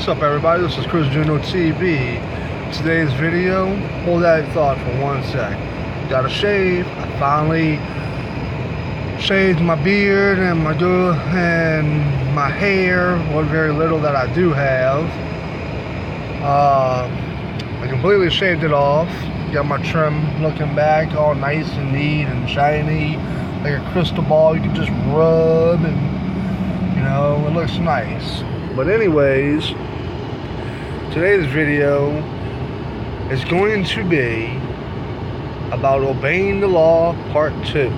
up, everybody? This is Juneau TV. Today's video, hold that thought for 1 sec. Got a shave. I finally shaved my beard and my hair, what very little that I do have. I completely shaved it off. Got my trim looking back, all nice and neat and shiny, like a crystal ball you can just rub, and you know, it looks nice. But anyways, today's video is going to be about obeying the law part 2.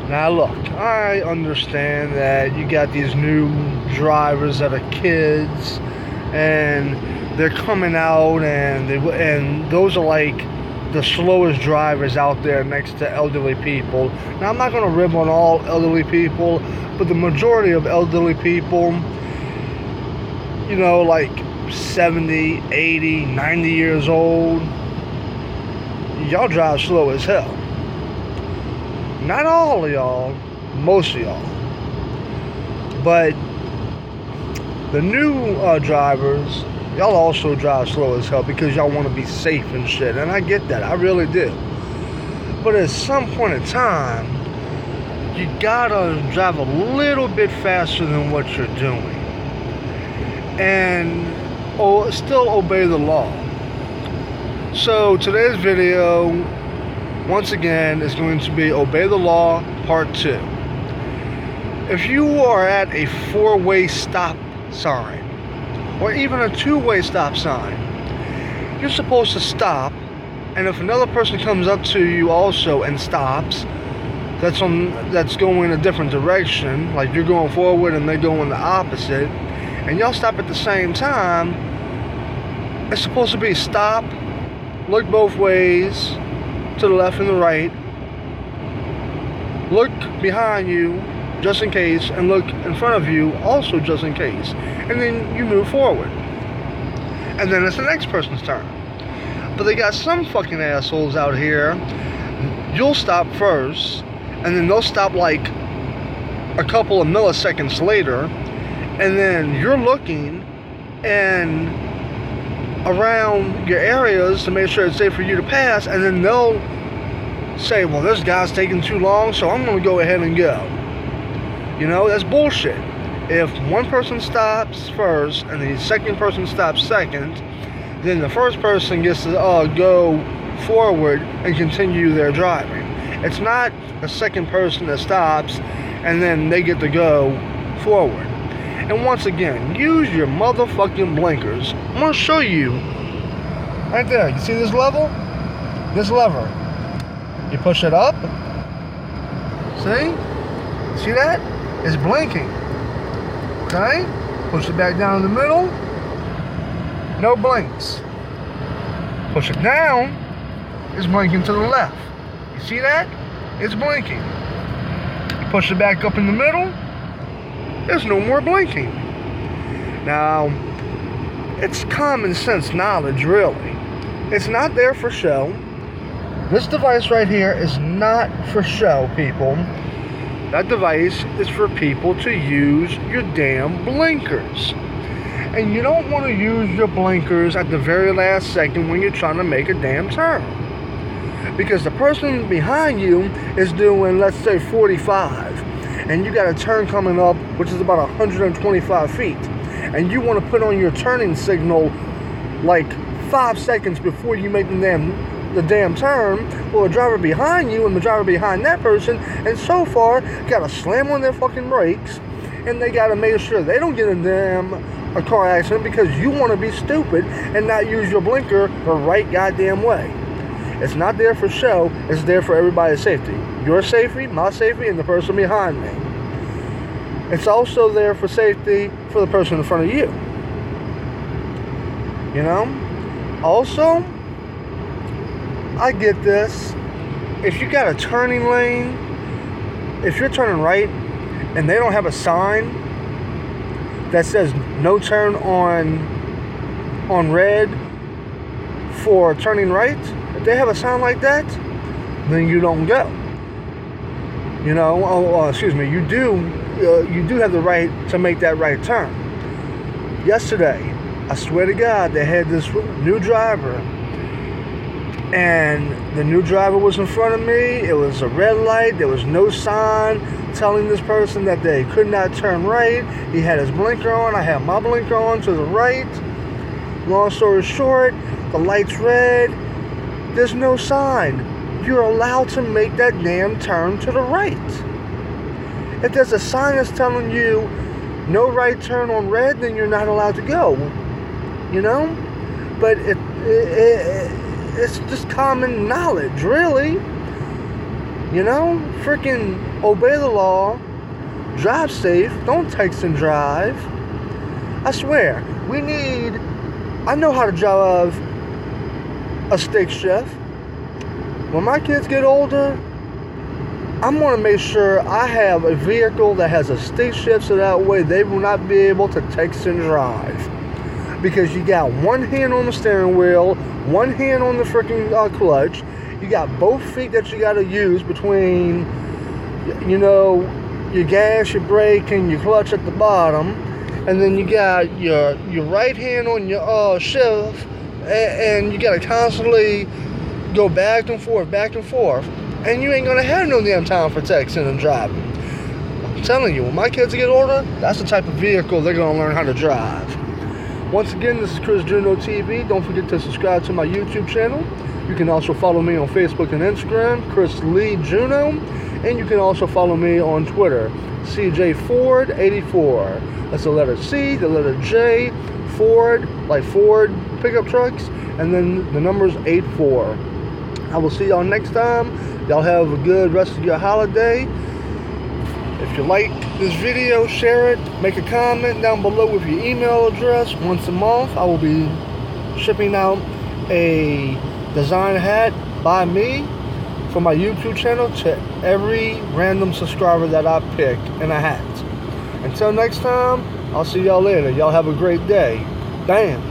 Now look, I understand that you got these new drivers that are kids and they're coming out and those are like the slowest drivers out there next to elderly people. Now I'm not going to rib on all elderly people, but the majority of elderly people, you know, like 70, 80, 90 years old, y'all drive slow as hell. Not all of y'all, most of y'all. But the new drivers, y'all also drive slow as hell because y'all want to be safe and shit. And I get that, I really do. But at some point in time, you gotta drive a little bit faster than what you're doing. And still obey the law. So today's video, once again, is going to be Obey the Law Part 2. If you are at a 4-way stop sign, or even a 2-way stop sign, you're supposed to stop, and if another person comes up to you also and stops, that's going a different direction, like you're going forward and they're going the opposite, and y'all stop at the same time, it's supposed to be stop, look both ways, to the left and the right, look behind you just in case, and look in front of you also just in case, and then you move forward, and then it's the next person's turn. But they got some fucking assholes out here, you'll stop first, and then they'll stop like a couple of milliseconds later, and then you're looking and around your areas to make sure it's safe for you to pass, and then they'll say, well, this guy's taking too long, so I'm going to go ahead and go. You know, that's bullshit. If one person stops first and the second person stops second, then the first person gets to go forward and continue their driving. It's not the second person that stops and then they get to go forward. And once again, use your motherfucking blinkers. I'm going to show you right there. You see this level? This lever. You push it up. See? See that? It's blinking. Okay? Push it back down in the middle. No blinks. Push it down. It's blinking to the left. You see that? It's blinking. Push it back up in the middle. There's no more blinking. Now, it's common sense knowledge, really. It's not there for show. This device right here is not for show, people. That device is for people to use your damn blinkers. And you don't want to use your blinkers at the very last second when you're trying to make a damn turn. Because the person behind you is doing, let's say, 45. And you got a turn coming up, which is about 125 feet. And you want to put on your turning signal like 5 seconds before you make the damn turn. Well, the driver behind you and the driver behind that person, and so far, got to slam on their fucking brakes. And they got to make sure they don't get a car accident because you want to be stupid and not use your blinker the right goddamn way. It's not there for show, it's there for everybody's safety. Your safety, my safety, and the person behind me. It's also there for safety for the person in front of you. You know? Also, I get this. If you got a turning lane, if you're turning right and they don't have a sign that says no turn on red for turning right, if they have a sign like that, then you don't go. You know, excuse me, you do have the right to make that right turn. Yesterday, I swear to God, they had this new driver, and the new driver was in front of me. It was a red light. There was no sign telling this person that they could not turn right. He had his blinker on. I had my blinker on to the right. Long story short, the light's red. There's no sign. You're allowed to make that damn turn to the right. If there's a sign that's telling you no right turn on red, then you're not allowed to go. You know? But it's just common knowledge, really. You know? Freaking obey the law. Drive safe. Don't text and drive. I swear, I know how to drive a stick shift. When my kids get older, I'm going to make sure I have a vehicle that has a stick shift, so that way they will not be able to text and drive. Because you got one hand on the steering wheel, one hand on the freaking clutch. You got both feet that you got to use between, you know, your gas, your brake, and your clutch at the bottom. And then you got your right hand on your shift, and you got to constantly go back and forth, and you ain't gonna have no damn time for texting and driving. I'm telling you, when my kids get older, that's the type of vehicle they're gonna learn how to drive. Once again, this is Chris Juneau TV. Don't forget to subscribe to my YouTube channel. You can also follow me on Facebook and Instagram, Chris Lee Juneau, and you can also follow me on Twitter, CJ Ford 84. That's the letter C, the letter J, Ford, like Ford pickup trucks, and then the numbers 84. I will see y'all next time. Y'all have a good rest of your holiday. If you like this video, share it. Make a comment down below with your email address. Once a month, I will be shipping out a design hat by me for my YouTube channel to every random subscriber that I pick in a hat. Until next time, I'll see y'all later. Y'all have a great day. Bam.